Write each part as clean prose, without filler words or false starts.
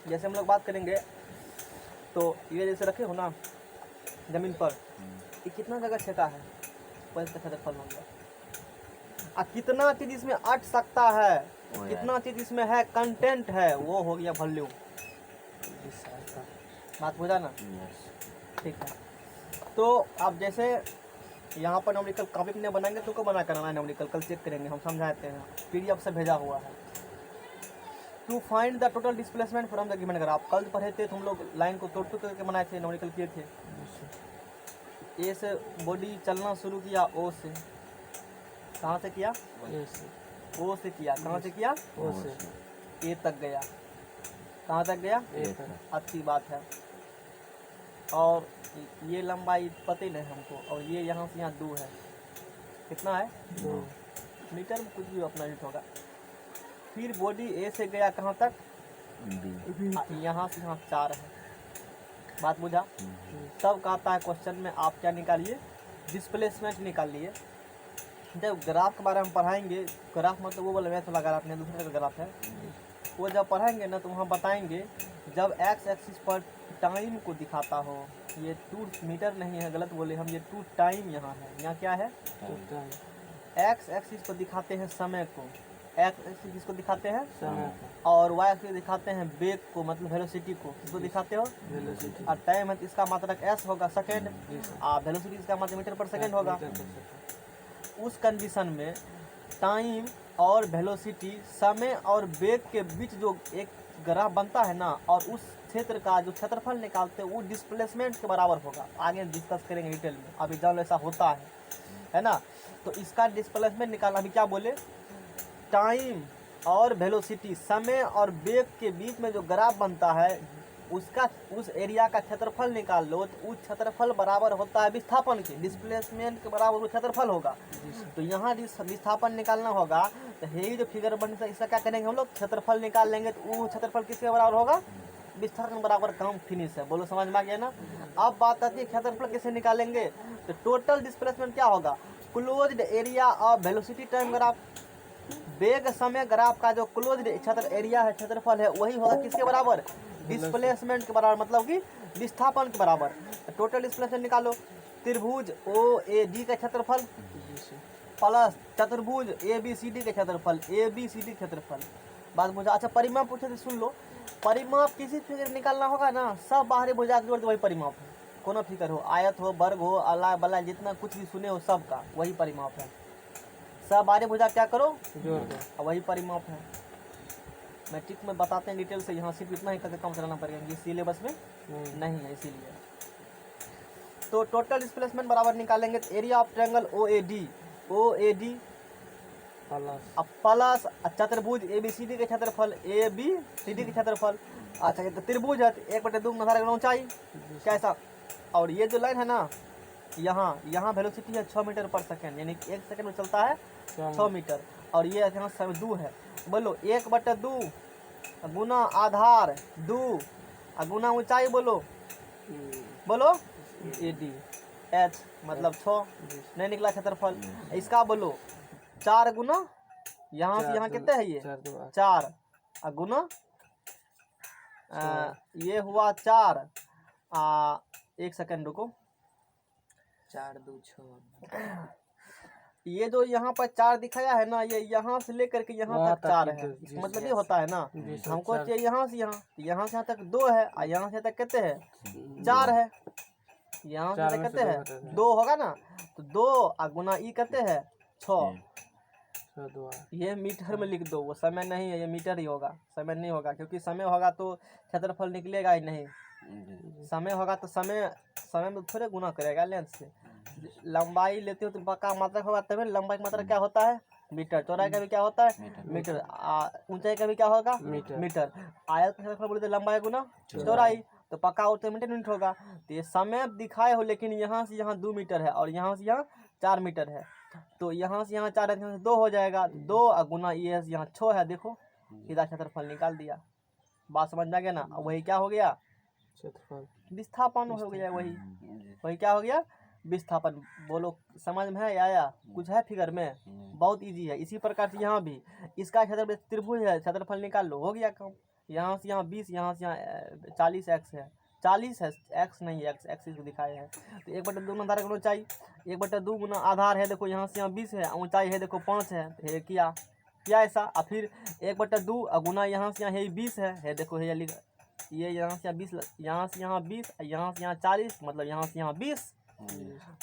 जैसे हम लोग बात करेंगे तो ये जैसे रखे हो ना ज़मीन पर, ये कितना जगह छेका है वह इसका क्षेत्रफल होगा। और कितना चीज़ इसमें अट सकता है, कितना चीज़ इसमें है कंटेंट है, वो हो गया वॉल्यूम। बात बुझा ना? ठीक है। तो आप जैसे यहाँ पर न्यूमेरिकल कॉपी में बनाएंगे तो बना करना है न्यूमेरिकल, कल चेक करेंगे, हम समझाते हैं, PDF से भेजा हुआ है। To find the total displacement from the given graph. कल पढ़े थे तो हम लोग लाइन को तोड़ करके बनाए थे, न्यूमेरिकल किए थे। ए से बॉडी चलना शुरू किया, ओ से, कहाँ से किया? ओ से किया। कहाँ से किया? ओ से। ए तक गया। कहाँ तक गया? ए तक। अच्छी बात है। और ये लंबाई पता ही नहीं हमको, और ये यहाँ से यहाँ 2 है। कितना है? 2 मीटर में कुछ भी अपना यूनिट होगा। फिर बॉडी ए से गया कहाँ तक? यहाँ से यहाँ 4 है। बात बुझा? तब कहता है क्वेश्चन में आप क्या निकालिए? डिस्प्लेसमेंट निकालिए। जब ग्राफ के बारे में पढ़ाएंगे, ग्राफ मतलब वो वाला मैथ वाला ग्राफ नहीं, दूसरे का ग्राफ है, वो जब पढ़ाएंगे ना तो वहाँ बताएंगे जब एक्स एक्सिस पर टाइम को दिखाता हो, ये 2 मीटर नहीं है, गलत बोले हम, ये 2 टाइम यहाँ है। यहाँ क्या है? एक्स एक्सिस पर दिखाते हैं समय को, एक्स एक्सिस किसको दिखाते हैं? समय को। और वाई एक्सिस दिखाते हैं वेग को, मतलब वेलोसिटी को। किसको दिखाते हो? वेलोसिटी। और टाइम है तो इसका मात्रक एस होगा, सेकेंड, और वेलोसिटी इसका मात्रक मीटर पर सेकेंड होगा। उस कंडीशन में टाइम और वेलोसिटी, समय और वेग के बीच जो एक ग्राफ बनता है ना, और उस क्षेत्र का जो क्षेत्रफल निकालते हैं वो डिस्प्लेसमेंट के बराबर होगा। आगे डिस्कस करेंगे डिटेल में, अभी जब ऐसा होता है ना। तो इसका डिस्प्लेसमेंट निकालना, अभी क्या बोले? टाइम और वेलोसिटी, समय और वेग के बीच में जो ग्राफ बनता है उसका, उस एरिया का क्षेत्रफल निकाल लो, तो उस क्षेत्रफल बराबर होता है विस्थापन के, डिस्प्लेसमेंट के बराबर वो क्षेत्रफल होगा। तो यहाँ विस्थापन निकालना होगा, तो यही जो फिगर बन है इसका क्या करेंगे हम लोग? क्षेत्रफल निकाल लेंगे। तो वो क्षेत्रफल किसके बराबर होगा? विस्थापन बराबर, काम फिनिश है। बोलो समझ में आ गया ना? अब बात आती है क्षेत्रफल कैसे निकालेंगे। तो टोटल डिस्प्लेसमेंट क्या होगा? Closed area of velocity time graph, वेग समय ग्राफ का जो क्लोज्ड क्षेत्र एरिया है, क्षेत्रफल है, वही होगा किसके बराबर? डिस्प्लेसमेंट के बराबर, मतलब कि विस्थापन के बराबर। टोटल डिस्प्लेसमेंट निकालो। त्रिभुज OAD का क्षेत्रफल प्लस चतुर्भुज ABCD के क्षेत्रफल, ABCD क्षेत्रफल। बात बुझा? अच्छा, परिमाप पूछे तो सुन लो। परिमाप किसी फिगर निकालना होगा ना, सब बाहरी भुजा की जोड़ वही परिमाप है। कोनो फिगर हो, आयत हो, वर्ग हो, अला बला, जितना कुछ भी सुने हो सब का वही परिमाप है। सब बाहरी भुजा क्या करो? जोड़ दो, वही परिमाप है। मैट्रिक में बताते हैं डिटेल से, यहाँ सिर्फ इतना ही करके काम चलाना पड़ेगा, ये सिलेबस में नहीं है इसीलिए। तो टोटल डिस्प्लेसमेंट बराबर निकालेंगे तो area of triangle OAD plus चतुर्भुज ABCD के क्षेत्रफल, ABCD के क्षेत्रफल। अच्छा, ये तो त्रिभुज है, 1/2 ऊंचाई कैसा। और ये जो लाइन है ना, यहाँ वेलोसिटी है 6 मीटर पर सेकेंड, यानी 1 सेकेंड में चलता है 6 मीटर। और ये यहाँ 2 है। बोलो 1/2 गुना आधार 2 गुना ऊंचाई, बोलो AD, H मतलब 6 नहीं निकला क्षेत्रफल। इसका बोलो 4 गुना, यहाँ से यहाँ कितने है? ये 4 गुना ये हुआ 4, 1 सेकेंड रुको, 4 2 6। ये जो यहाँ पर 4 दिखाया है ना, ये यहाँ से लेकर के यहाँ तक 4 है, मतलब ये होता है ना। हमको चाहिए यहाँ से यहाँ तक 2 है, और यहाँ से तक कितने है? 4 है। यहाँ से कितने है? 2 होगा ना। तो 2 गुना ई कितने है? 6। ये मीटर में लिख दो, वो समय नहीं है, ये मीटर ही होगा, समय नहीं होगा, क्योंकि समय होगा तो क्षेत्रफल निकलेगा ही नहीं। समय होगा तो समय में थोड़े गुना करेगा लेंथ से। लंबाई लेते हो तो पक्का मात्रक होगा, तभी लंबाई का मात्रक क्या होता है? मीटर। चौड़ाई का भी क्या होता है? मीटर। ऊंचाई का भी क्या होगा? मीटर। आयत का क्षेत्रफल बोले तो लंबाई गुना चौड़ाई, तो पक्का उतना मीटर यूनिट होगा। तो ये समय दिखाए हो, लेकिन यहाँ से यहाँ 2 मीटर है, और यहाँ से यहाँ 4 मीटर है। तो यहाँ से यहाँ 4 है, यहाँ से 2 हो जाएगा। 2 गुना ये यहाँ 6 है, देखो सीधा क्षेत्रफल निकाल दिया। बात समझ में आ गया ना? वही क्या हो गया? क्षेत्रफल, विस्थापन हो गया। वही क्या हो गया? विस्थापन। बोलो समझ में है? आया कुछ है फिगर में? बहुत इजी है। इसी प्रकार से यहाँ भी इसका क्षेत्रफल, त्रिभुज है, क्षेत्रफल निकाल लो, हो गया काम। यहाँ से यहाँ 20, यहाँ से यहाँ 40 एक्स है, 40 है, एक्स नहीं है, एक्स एक्सिस को दिखाया है। तो 1/2 गुना आधार का ऊंचाई, 1/2 गुना आधार है, देखो यहाँ से यहाँ 20 है, ऊंचाई है देखो 5 है, तो ये किया ऐसा। और फिर 1/2 गुना यहाँ से यहाँ 20 है देखो ये लिखा, ये यहाँ से यहाँ 20, यहाँ से यहाँ 20, यहाँ से यहाँ 40, मतलब यहाँ से यहाँ 20।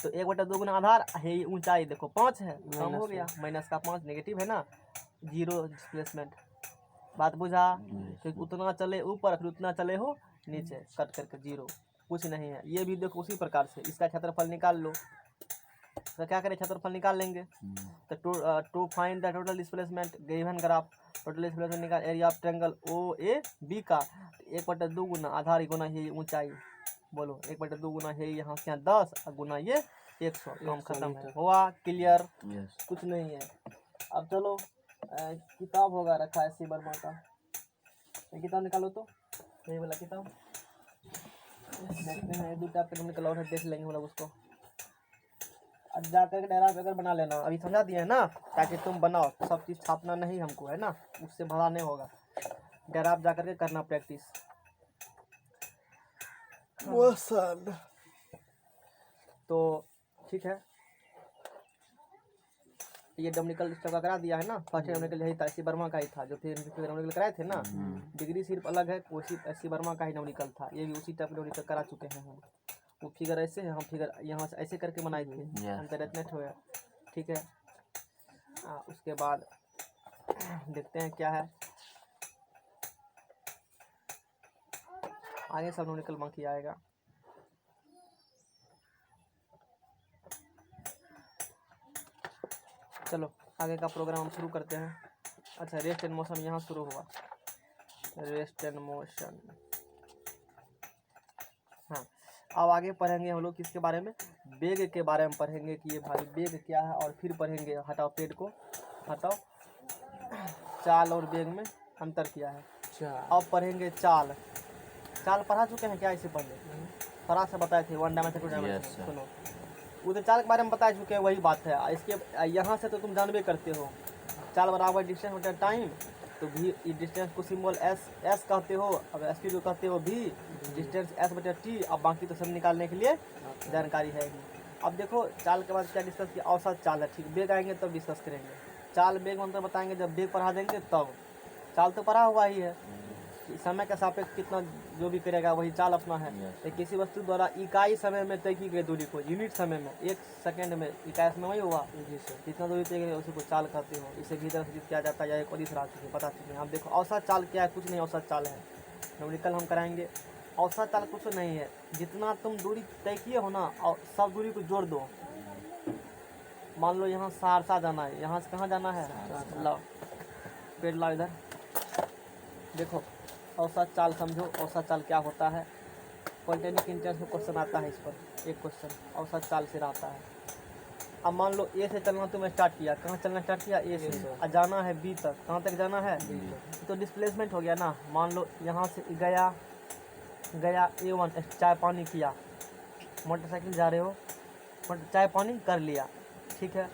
तो 1/2 गुना आधार है, ऊंचाई देखो 5 है, कम हो गया, माइनस का 5 नेगेटिव है ना, जीरो डिस्प्लेसमेंट। बात बुझा? फिर उतना चले ऊपर, फिर उतना चले हो नीचे, कट करके जीरो, कुछ नहीं है। ये भी देखो उसी प्रकार से, इसका क्षेत्रफल निकाल लो। तो क्या करें, क्षेत्रफल निकाल लेंगे। तो to find the total displacement given graph, total displacement निकाल area of triangle O A B का। 1/2 गुना आधार गुना ये ऊंचाई, बोलो 1/2 गुना है यहाँ से यहाँ 10 और गुना ये 100, काम खत्म है। हुआ क्लियर? कुछ नहीं है। अब चलो किताब होगा रखा है सी वर्मा का, ये किताब निकालो तो, यही वाला किताब देखते हैं, 2 टाइप का निकला और देख लेंगे हम लोग उसको। अब जाकर डायरा अगर बना लेना, अभी समझा दिए है ना, ताकि तुम बनाओ, सब चीज़ छापना नहीं हमको है ना, उससे भरा नहीं होगा। डायरा जाकर के करना प्रैक्टिस। तो ठीक है, ये डोमिनिकल का करा दिया है ना, फर्स्ट डोमिनिकल यही था, सी वर्मा का ही था, जो फिर डोमिनिकल कराए थे ना। डिग्री सिर्फ अलग है, उसी सी वर्मा का ही डोमिनिकल था, ये भी उसी टाइप का डोमिनिकल करा चुके हैं हम। वो फिगर ऐसे है, हम फिगर यहाँ से ऐसे करके बनाए थे, हम तो हुआ। ठीक है, उसके बाद देखते हैं क्या है आगे, सब डोमिनिकल बाकी आएगा। चलो आगे का प्रोग्राम हम शुरू करते हैं। अच्छा, रेस्ट एंड मोशन यहाँ शुरू हुआ, रेस्ट एंड मोशन। हाँ, अब आगे पढ़ेंगे हम लोग किसके बारे में, वेग के बारे में पढ़ेंगे कि ये भाई वेग क्या है, और फिर पढ़ेंगे, हटाओ पेड़ को हटाओ, चाल और वेग में अंतर क्या है। अब पढ़ेंगे चाल। चाल पढ़ा चुके हैं क्या इससे पहले? फराज से बताए थे 1 डायमेंशन 2 डायमेंशन। सुनो, उधर चाल के बारे में बता चुके हैं, वही बात है। इसके यहाँ से तो तुम जानबे करते हो, चाल बराबर डिस्टेंस बटा टाइम, तो भी डिस्टेंस को सिंबल एस कहते हो, अब स्पीड को कहते हो भी, डिस्टेंस एस बटा टी। अब बाकी तो सब निकालने के लिए जानकारी है ही। अब देखो चाल के बाद क्या डिस्कस किया, औसत चाल है, ठीक। बेग आएंगे तब डिस्कस करेंगे, चाल बेग अंतर बताएंगे जब बेग पढ़ा देंगे तब। चाल तो पढ़ा हुआ ही है, समय के सापेक्ष कितना जो भी करेगा वही चाल अपना है। तो किसी वस्तु द्वारा इकाई समय में तय की गई दूरी को, यूनिट समय में, 1 सेकंड में इकाई समय वही हुआ, जितना दूरी तय उसी को चाल कहते हो। इसे भीतर सूचित किया जाता है, एक और इस राशि बता चुके हैं। अब देखो औसत चाल क्या है, कुछ नहीं, औसत चाल है न्यूमेरिकल हम कराएंगे। औसत चाल कुछ नहीं है, जितना तुम दूरी तय किए हो ना, और सब दूरी को जोड़ दो। मान लो यहाँ सहरसा जाना है, यहाँ से कहाँ जाना है, लाओ पेड़ लाओ इधर। देखो औसत चाल समझो, औसत चाल क्या होता है। पॉलिटेक्निक इंट्रेंस में क्वेश्चन आता है इस पर, एक क्वेश्चन औसत चाल से आता है। अब मान लो ए से चलना तुमने स्टार्ट किया, कहाँ चलना स्टार्ट किया, ए से, और जाना है बी तक, कहाँ तक जाना है, तो डिस्प्लेसमेंट हो गया ना। मान लो यहाँ से गया A1, चाय पानी किया, मोटरसाइकिल जा रहे हो, चाय पानी कर लिया, ठीक है।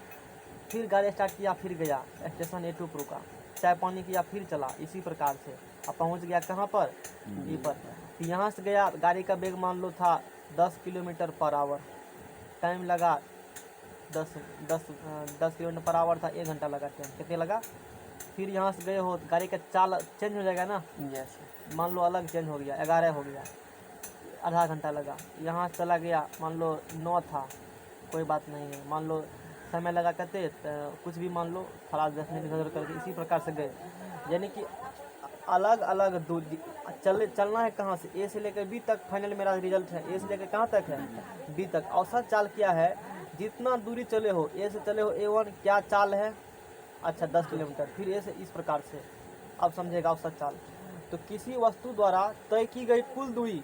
फिर गाड़ी स्टार्ट किया, फिर गया स्टेशन A2 पर रुका, चाय पानी किया, फिर चला, इसी प्रकार से अब पहुंच गया कहाँ पर, बी पर। यहाँ से गया, गाड़ी का वेग मान लो था 10 किलोमीटर पर आवर, टाइम लगा 10 किलोमीटर पर आवर था, 1 घंटा लगा टाइम, कितने लगा। फिर यहाँ से गए हो, गाड़ी का चाल चेंज हो जाएगा ना, मान लो अलग चेंज हो गया, 11 हो गया, आधा घंटा लगा। यहाँ से चला गया, मान लो 9 था, कोई बात नहीं है, मान लो समय लगा कहते कुछ भी मान लो, थोड़ा 10 मिनट इधर करके इसी प्रकार से गए। यानी कि अलग अलग दूरी चलना है, कहाँ से, ए से लेकर बी तक। फाइनल मेरा रिजल्ट है, ए से लेकर कहाँ तक है, बी तक। औसत चाल क्या है, जितना दूरी चले हो, ए से चले हो A1, क्या चाल है, अच्छा 10 किलोमीटर, फिर ए से इस प्रकार से। अब समझेगा औसत चाल। तो किसी वस्तु द्वारा तय की गई कुल दूरी,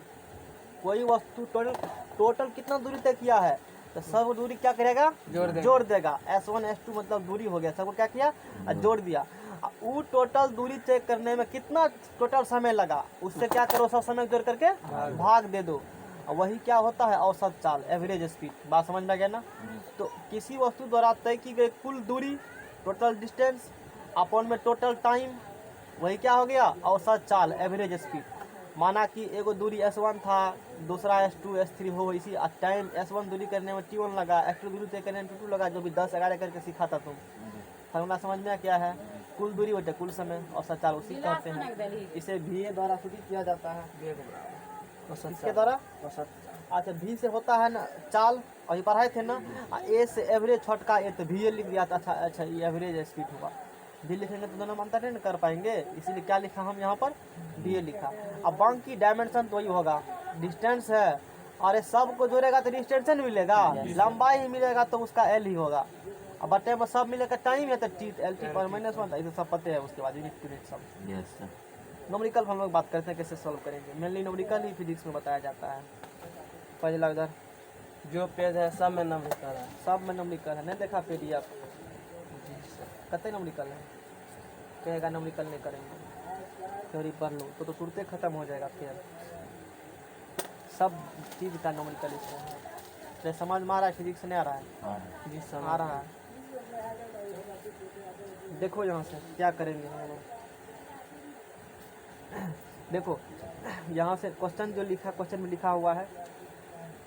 कोई वस्तु टोटल कितना दूरी तय किया है, तो सब दूरी क्या करेगा, जोड़ देगा। S1 S2 मतलब दूरी हो गया, सबको क्या किया, जोड़ दिया। वो टोटल दूरी तय करने में कितना टोटल समय लगा, उससे क्या करो, सब समय जोड़ करके भाग दे दो, वही क्या होता है औसत चाल, एवरेज स्पीड। बात समझ में गया ना। तो किसी वस्तु द्वारा तय की गई कुल दूरी, टोटल डिस्टेंस, अपॉन में टोटल टाइम, वही क्या हो गया, औसत चाल, एवरेज स्पीड। माना कि एगो दूरी S1 था, दूसरा S2 S3 हो, इसी टाइम S1 दूरी करने में T1 लगा, S2 दूरी तय करने में T2 लगा, जो भी 10-11 करके सीखा था तुम। फॉर्मूला समझ में क्या है, कुल दूरी बटे कुल समय, औसत चाल उसी कहते हैं। इसे VA द्वारा सूचित किया जाता है, इसके द्वारा। अच्छा, V से होता है ना चाल, अभी पढ़ाए थे ना। A से एवरेज छोटका A, तो VA लिख दिया था। अच्छा ये एवरेज स्पीड हुआ, भी लिखेंगे तो दोनों अंतर नहीं कर पाएंगे, इसीलिए क्या लिखा हम यहाँ पर, VA लिखा। अब बाकी डायमेंशन तो वही होगा, डिस्टेंस है, और ये सब को जोड़ेगा तो डिस्टेंस नहीं मिलेगा, लंबाई ही मिलेगा तो उसका L ही होगा। अब बटे में सब मिलेगा टाइम है तो LT पर -1, ये सब पते हैं। उसके बाद यूनिट सब न्यूमेरिकल हम लोग बात करते हैं कैसे सॉल्व करेंगे। मेनली न्यूमेरिकल ही फिजिक्स में बताया जाता है। पहला इधर जो पेज है सब में न्यूमेरिकल है। सब में न्यूमेरिकल है, नहीं देखा PDF कते न्यूमेरिकल है, कहेगा न्यूमेरिकल नहीं करेंगे, थ्योरी पढ़ लो तो तुरंत खत्म हो जाएगा। फिर सब चीज़ का न्यूमेरिकल इसमें है। तो समझ में आ रहा है, फिजिक्स नहीं आ रहा है? जी आ रहा है। देखो यहाँ से क्या करेंगे हम लोग, देखो यहाँ से क्वेश्चन जो लिखा, क्वेश्चन में लिखा हुआ है,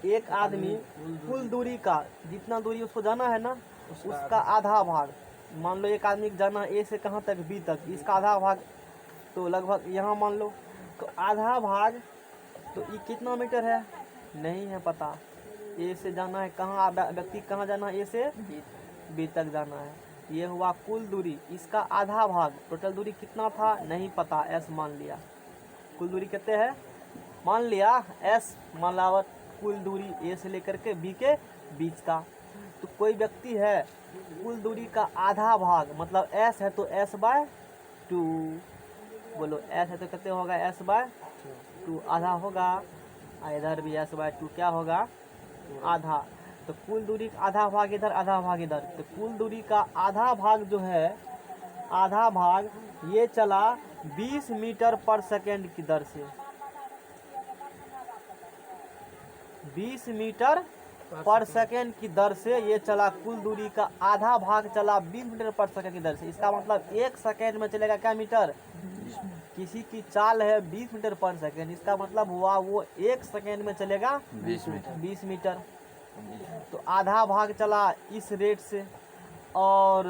एक आदमी कुल दूरी का, जितना दूरी उसको जाना है ना, उसका आधा भाग, मान लो एक आदमी को जाना A से कहाँ तक, B तक, इसका आधा भाग तो लगभग यहाँ मान लो, तो आधा भाग तो ये कितना मीटर है नहीं है पता। A से जाना है कहाँ, व्यक्ति कहाँ जाना है, A से B तक जाना है। ये हुआ कुल दूरी, इसका आधा भाग, टोटल दूरी कितना था नहीं पता, S मान लिया। कुल दूरी कितने है मान लिया S, मान लिया कुल दूरी A से लेकर के B के बीच का। तो कोई व्यक्ति है, कुल दूरी का आधा भाग, मतलब S है तो S/2, बोलो S है तो कितने होगा, S/2 आधा होगा, इधर भी S/2 क्या होगा, आधा। तो कुल दूरी का आधा भाग इधर, आधा भाग इधर, तो कुल दूरी का आधा भाग जो है, आधा भाग ये चला 20 मीटर पर सेकेंड की दर से, 20 मीटर पर सेकेंड की दर से ये चला। कुल दूरी का आधा भाग चला 20 मीटर पर सेकेंड की दर से। इसका मतलब 1 सेकेंड में चलेगा क्या मीटर, किसी की चाल है 20 मीटर पर सेकेंड, इसका मतलब हुआ वो 1 सेकेंड में चलेगा 20 मीटर। तो आधा भाग चला इस रेट से, और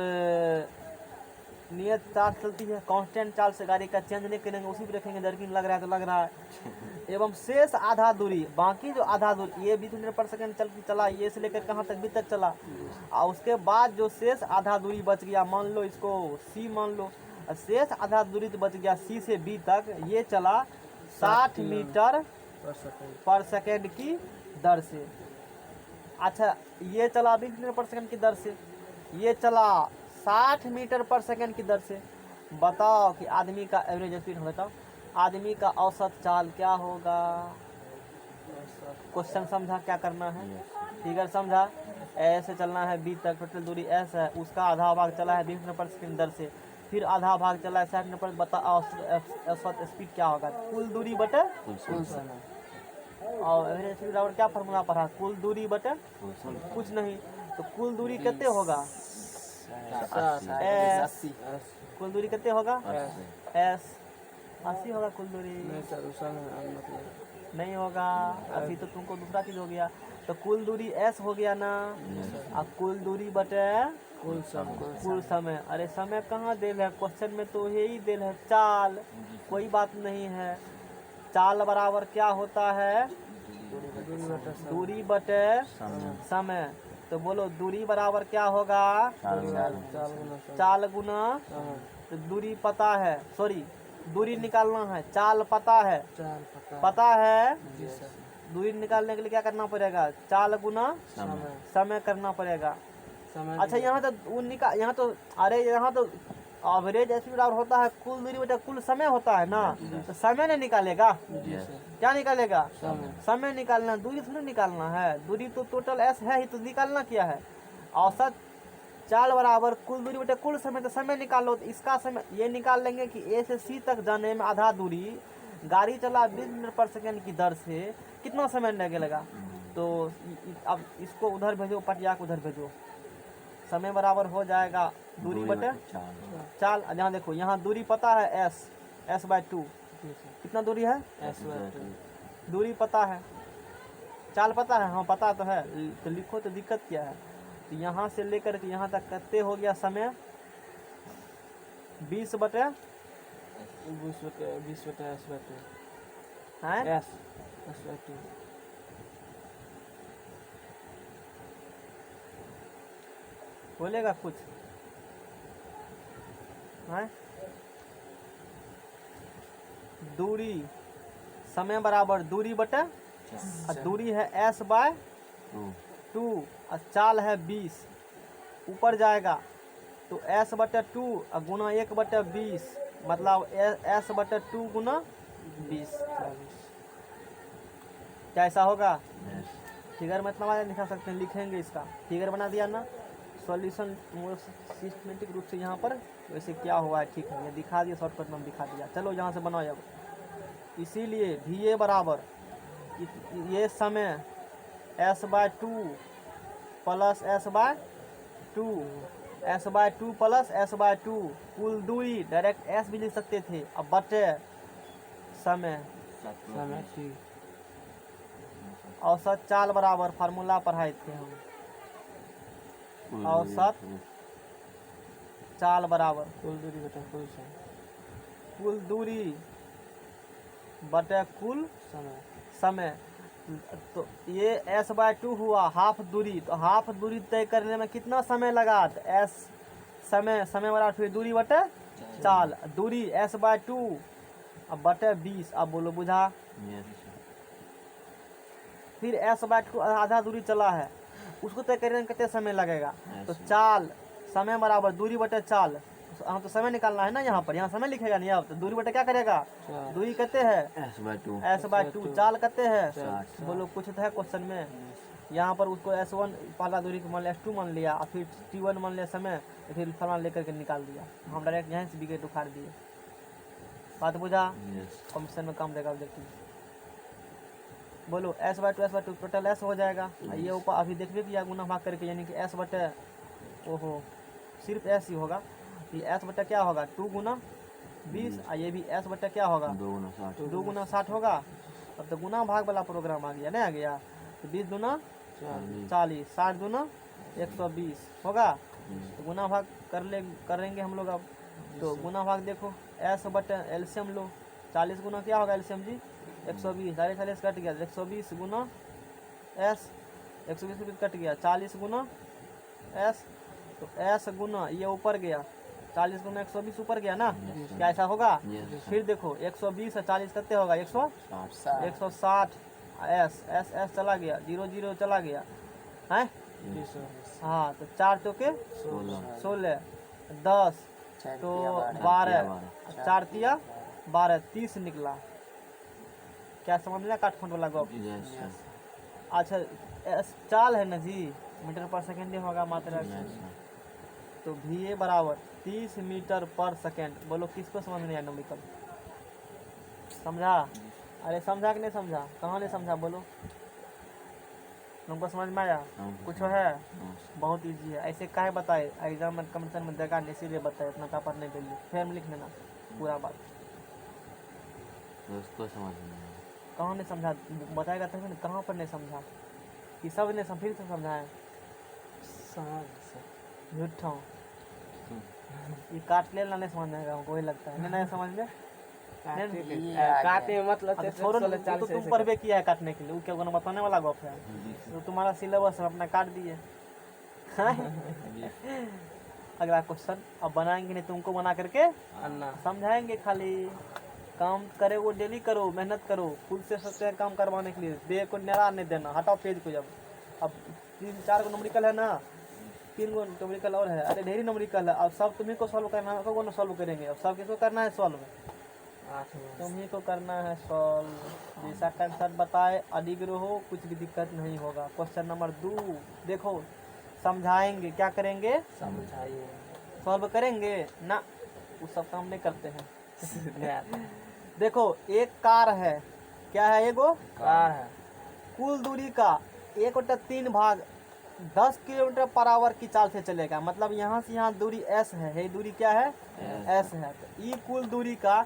नियत चाल चलती है, कांस्टेंट चाल से गाड़ी का चेंज नहीं करेंगे, उसी पे रखेंगे, जर्किन लग रहा है तो लग रहा है। एवं शेष आधा दूरी, बाकी जो आधा दूरी, ये 20 मीटर पर सेकेंड चला, ये से लेकर कहाँ तक, B तक चला, और उसके बाद जो शेष आधा दूरी बच गया, मान लो इसको C मान लो, शेष आधा दूरी तो बच गया C से B तक, ये चला 60 मीटर पर सेकेंड की दर से। अच्छा, ये चला 20 मीटर पर सेकेंड की दर से, ये चला 60 मीटर पर सेकेंड की दर से। बताओ कि आदमी का एवरेज स्पीड, बताओ आदमी का औसत चाल क्या होगा। क्वेश्चन समझा क्या करना है, फिगर समझा, ऐसे चलना है B तक, टोटल दूरी S है, उसका आधा भाग चला है 20 मीटर पर सेकेंड दर से, फिर आधा भाग चला है 60 मीटर पर, बता औसत स्पीड क्या होगा, कुल दूरी बटे कुल समय। और एवरेज स्पीड बराबर क्या फार्मूला पढ़ा, कुल दूरी बटे कुछ नहीं, तो कुल दूरी कितने होगा, S, कुल दूरी कितने होगा, S 80 होगा कुल दूरी, नहीं होगा 80, तो तुमको दूसरा चीज हो गया। तो कुल दूरी S हो गया ना, अब कुल दूरी बटे कुल समय। अरे समय कहाँ देल है, क्वेश्चन में तो यही देल है, चाल, कोई बात नहीं है। चाल बराबर क्या होता है, दूरी बटे समय। तो बोलो दूरी बराबर क्या होगा, चाल गुना, तो दूरी पता है, सॉरी दूरी निकालना है, चाल पता है, पता है, दूरी निकालने के लिए क्या करना पड़ेगा, चाल गुना समय करना पड़ेगा। अच्छा, यहाँ तो यहाँ तो, अरे यहाँ तो एवरेज स्पीड होता है कुल दूरी बटे कुल समय होता है ना, तो समय नहीं निकालेगा, क्या निकालेगा, समय निकालना, दूरी थोड़ी निकालना है, दूरी तो टोटल S है ही, तो निकालना क्या है, औसत चाल बराबर कुल दूरी बटे कुल समय, तो समय निकालो, तो इसका समय ये निकाल लेंगे कि A से C तक जाने में आधा दूरी गाड़ी चला 20 मीटर पर सेकेंड की दर से कितना समय लगेगा। तो अब इसको उधर भेजो, पटिया को उधर भेजो, समय बराबर हो जाएगा दूरी बटे चाल। यहाँ देखो, यहाँ दूरी पता है s/2 कितना दूरी है, दूरी पता है, चाल पता है, हाँ पता तो है, तो लिखो तो दिक्कत क्या है। तो यहाँ से लेकर के यहाँ तक कितने हो गया समय, 20 बटे 20 बटे s/2 हैं, s/2 बोलेगा कुछ हैं। दूरी समय बराबर दूरी बटे, और दूरी है s/2 और चाल है 20, ऊपर जाएगा तो s/2 और गुना 1/20, मतलब s/2 गुना 20। क्या ऐसा होगा, फिगर मतलब आगे दिखा सकते हैं, लिखेंगे इसका फिगर बना दिया ना, सॉल्यूशन सिस्टमेटिक रूप से यहाँ पर वैसे क्या हुआ है, ठीक है, ये दिखा दिया, शॉर्टकट में दिखा दिया। चलो यहाँ से बनाओ अब। इसीलिए VA बराबर ये समय s/2 plus s/2 s/2 plus s/2, कुल दूरी डायरेक्ट s भी लिख सकते थे, अब बटे समय t औसत चाल बराबर, फार्मूला पढ़ाए थे हम, औसत चाल बराबर कुल दूरी बटे कुल समय कुल दूरी बटे कुल समय। तो ये s/2 हुआ हाफ दूरी, तो हाफ दूरी तय करने में कितना समय लगा, तो s समय बराबर फिर दूरी बटे चाल, दूरी s/2 अब बटे 20। अब बोलो बुझा, फिर s/2 आधा दूरी चला है, उसको तय करने में कितने समय लगेगा, तो चाल समय बराबर दूरी बटे चाल, हम तो समय निकालना है ना, यहाँ पर यहाँ समय लिखेगा नहीं, अब तो दूरी बटे क्या करेगा, दूरी कहते हैं s/2, चाल कहते हैं, बोलो कुछ तो है क्वेश्चन में। यहाँ पर उसको s1 पहला दूरी को मान लिया, s2 मान लिया, और फिर t1 मान लिया समय, फिर फलना लेकर के निकाल दिया, हम डायरेक्ट यहाँ से विकेट उखाड़ दिए। बात बुझा, कॉम्पिटिशन में काम देगा ऑब्जेक्टिव। बोलो s/2 टोटल s हो जाएगा, ये ऊपर अभी देखिए कि गुना भाग करके, यानी कि s बटे, ओहो सिर्फ s ही होगा, ये s बटे क्या होगा 2 गुना 20, और ये भी s बटे क्या होगा 2 गुना 60 होगा। अब तो गुना भाग वाला प्रोग्राम आ गया, नहीं आ गया, तो 20 दूना 40, 60 दूना 120 होगा। तो गुना भाग करेंगे हम लोग अब, तो गुना भाग देखो s बटे एलसीएम लो, 40 गुना क्या होगा एलसीएम जी 120, 40 कट गया, 120 गुना s, 120 कट गया, 40 गुना s, तो s गुना ये ऊपर गया, 40 गुना 120 ऊपर गया ना, क्या ऐसा होगा। फिर देखो 120 और 40 कितने होगा 160, s चला गया, 0 चला गया है, हाँ तो 4 चौके 16, 10 तो 12, 4 तिया 12, 30 निकला। क्या समझ लिया काटखंड वाला गप। अच्छा चाल है ना जी, मीटर पर सेकेंड होगा मात्रा, तो VA बराबर 30 मीटर पर सेकेंड। बोलो किसको समझ में आया न्यूमेरिकल, समझा, अरे समझा कि नहीं समझा, कहाँ नहीं समझा बोलो, तुमको समझ में आया कुछ है, बहुत इजी है, ऐसे काहे बताए एग्जाम में कमीशन में देखा नहीं, इसीलिए बताए, इतना का पढ़ने के लिए, फिर हम लिख लेना पूरा बात। उसको समझ में कहाँ नहीं समझा, बताएगा तभी ना, कहाँ पर नहीं समझा, कि सब ने फिर से समझाए, झूठा ये काट लेना नहीं समझ में आएगा हमको, वही लगता है नहीं समझ में, काटे मतलब छोड़ो, तो तुम पढ़वे किया है काटने के लिए, वो क्या बताने वाला गप है, तो तुम्हारा सिलेबस अपना काट दिए। अगला क्वेश्चन अब बनाएंगे नहीं, तुमको बना करके समझाएंगे, खाली काम करे वो डेली करो, मेहनत करो, खुद से सोचते काम करवाने के लिए, दे को निरा नहीं देना, हटाओ पेज को। जब अब 3-4 को न्यूमेरिकल है ना, 3 गो न्यूमेरिकल और है, अरे ढेरी न्यूमेरिकल है, अब सब तुम्ही को सॉल्व करना है, को सॉल्व करेंगे, अब सब किसको करना है सॉल्व, तुम्ही को करना है सॉल्व, जैसा कंसेप्ट बताए अडिग रहो, कुछ भी दिक्कत नहीं होगा। क्वेश्चन नंबर 2 देखो, समझाएंगे, क्या करेंगे, समझाइए, सॉल्व करेंगे ना, वो सब काम नहीं करते हैं। देखो एक कार है, क्या है, एगो कार है, कुल दूरी का 1/3 भाग 10 किलोमीटर पर आवर की चाल से चलेगा, मतलब यहाँ से यहाँ दूरी s है, ये दूरी क्या है, s है। तो ई कुल दूरी का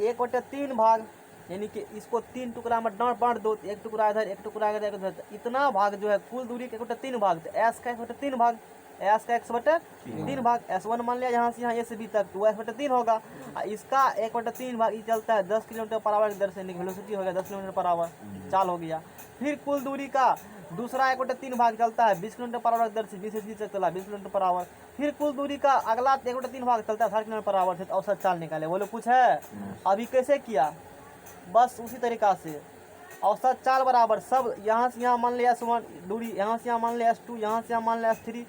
1/3 भाग, यानी कि इसको 3 टुकड़ा में बांट दो, तो एक टुकड़ा इधर, एक टुकड़ा इधर, एक इधर, इतना भाग जो है कुल दूरी का 1/3 भाग, तो s का 1/3 भाग, s का 1/3 भाग, s1 मान लिया यहाँ से यहाँ a से b तक, तो 1/3 होगा। इसका 1/3 भाग ये चलता है 10 किलोमीटर पर आवर की दर से, वेलोसिटी हो गया 10 किलोमीटर पर आवर, चाल हो गया। फिर कुल दूरी का दूसरा 1/3 भाग चलता है 20 किलोमीटर पर आवर की दर से, 20 से 30 तक चला 20 किलोमीटर पर आवर। फिर कुल दूरी का अगला 1/3 भाग चलता है 60 किलोमीटर पर आवर से, तो औसत चाल निकाले। बोलो कुछ है? अभी कैसे किया, बस उसी तरीका से औसत चाल बराबर सब, यहाँ से यहाँ मान लिया S1 दूरी, यहाँ से यहाँ मान लिया S2, यहाँ से यहाँ मान लिया S3,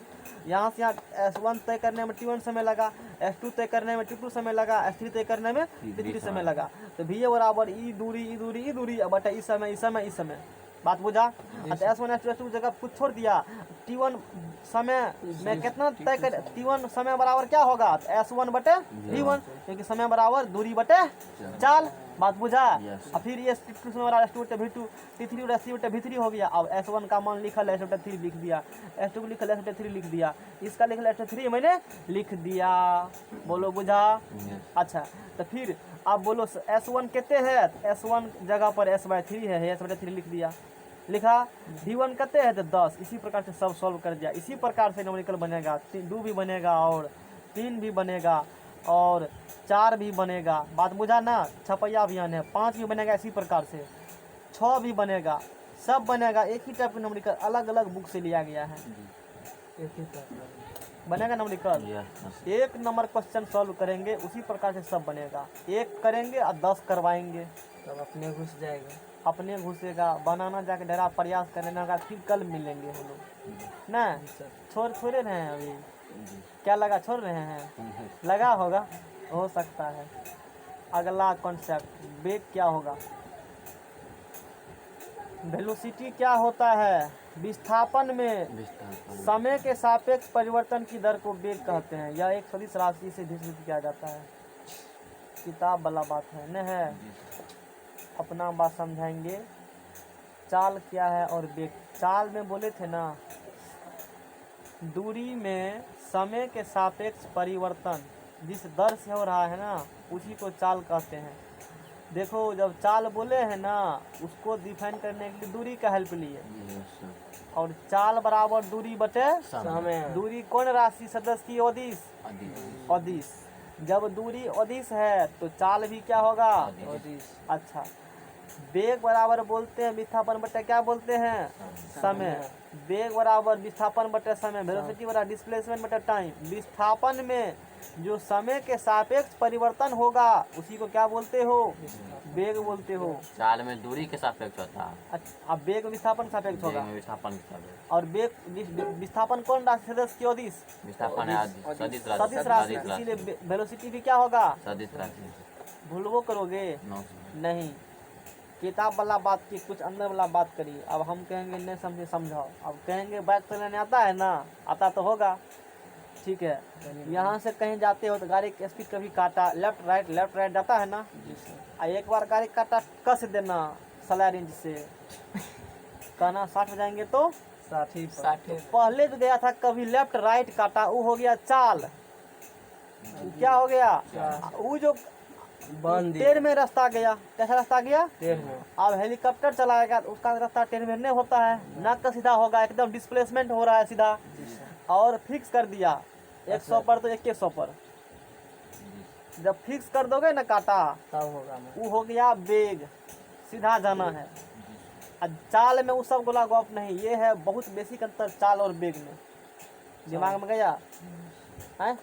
यहाँ से यहाँ S1 तय करने में T1 समय लगा, S2 तय करने में T2 समय लगा, S3 तय करने में T3 समय लगा। तो VA बराबर ई दूरी बटा इस समय। बात बुझा? तो S1 S2 जगह कुछ छोड़ दिया, T1 समय में कितना तय कर, T1 समय बराबर क्या होगा, तो S1 बटे V1, क्योंकि समय बराबर दूरी बटे चाल। बात बुझा? और फिर ये T2 समय बराबर S2 बटे V2, T3 बटे C बटे V3 हो गया। अब S1 का मान लिखल है S3 लिख दिया, S2 को लिखल है S3 लिख दिया, इसका लिखल है S3 मैंने लिख दिया। बोलो बुझा? अच्छा, तो फिर अब बोलो S1 कितने है, S1 जगह पर S/3 है, S/3 लिख दिया, लिखा। V1 कितने है, तो 10। इसी प्रकार से सब सॉल्व कर दिया। इसी प्रकार से न्यूमेरिकल बनेगा, 2 भी बनेगा और 3 भी बनेगा और 4 भी बनेगा। बात बुझा ना? छपैया अभियान है, 5 भी बनेगा इसी प्रकार से, 6 भी बनेगा, सब बनेगा। एक ही टाइप का न्यूमेरिकल अलग अलग बुक से लिया गया है, एक ही तरह बनेगा न्यूमेरिकल। 1 नंबर क्वेश्चन सॉल्व करेंगे उसी प्रकार से सब बनेगा, 1 करेंगे और 10 करवाएंगे, तब अपने घुस जाएगा। अपने घुसेगा। बनाना जाके डरा प्रयास करने का, फिर कल मिलेंगे हम लोग ना। छोड़ थोड़े रहे हैं अभी, क्या लगा छोड़ रहे हैं, लगा होगा, हो सकता है। अगला कॉन्सेप्ट वेग क्या होगा, वेलोसिटी क्या होता है, विस्थापन में समय के सापेक्ष परिवर्तन की दर को वेग कहते हैं। यह एक सदिश राशि से विकसित किया जाता है, किताब वाला बात है न है, अपना बात समझाएंगे। चाल क्या है और वेग, चाल में बोले थे ना, दूरी में समय के सापेक्ष परिवर्तन जिस दर से हो रहा है ना, उसी को चाल कहते हैं। देखो जब चाल बोले हैं ना, उसको डिफाइन करने के लिए दूरी का हेल्प लिए, और चाल बराबर दूरी बटे समय। दूरी कौन राशि सदस्य की, अदिश। जब दूरी अदिश है तो चाल भी क्या होगा, अदिश। अच्छा, वेग बराबर बोलते हैं विस्थापन बटे क्या बोलते हैं, समय। वेग बराबर विस्थापन बटे समय, वेलोसिटी बराबर डिस्प्लेसमेंट बटे टाइम। विस्थापन में जो समय के सापेक्ष परिवर्तन होगा उसी को क्या बोलते हो, वेग बोलते हो। चाल में दूरी के सापेक्ष होता है, अच्छा, अब वेग विस्थापन सापेक्ष होगा, विस्थापन के सापेक्ष। और वेग विस्थापन कौन राशि सदस्य की, अदिश। विस्थापन है सदिश सदिश राशि, इसीलिए वेलोसिटी भी क्या होगा, सदिश राशि। भूलवो करोगे नो नहीं, किताब वाला बात की, कुछ अंदर वाला बात करिए। अब हम कहेंगे नहीं समझे समझाओ, अब कहेंगे बाइक चलाने आता है ना, आता तो होगा, ठीक है। यहाँ से कहीं जाते हो तो गाड़ी की स्पीड कभी काटा, लेफ्ट राइट जाता है ना, एक बार गाड़ी काटा कस देना सलार इंच से, कहना 60 में जाएंगे तो 60। पहले जो गया था कभी लेफ्ट राइट काटा, वो हो गया चाल, क्या हो गया, वो जो बंद टेढ़ में रास्ता गया, कैसा रास्ता गया, टेढ़ में। अब हेलीकॉप्टर चलाएगा तो उसका रास्ता टेढ़ में नहीं होता है, ना का सीधा होगा, एकदम डिस्प्लेसमेंट हो रहा है सीधा। और फिक्स कर दिया 100 पर तो 100 पर, जब फिक्स कर दोगे ना काटा, तब होगा वो हो गया वेग, सीधा जाना है। चाल में वो सब गोला गप नहीं, ये है बहुत बेसिक अंतर चाल और वेग में, दिमाग में गया है।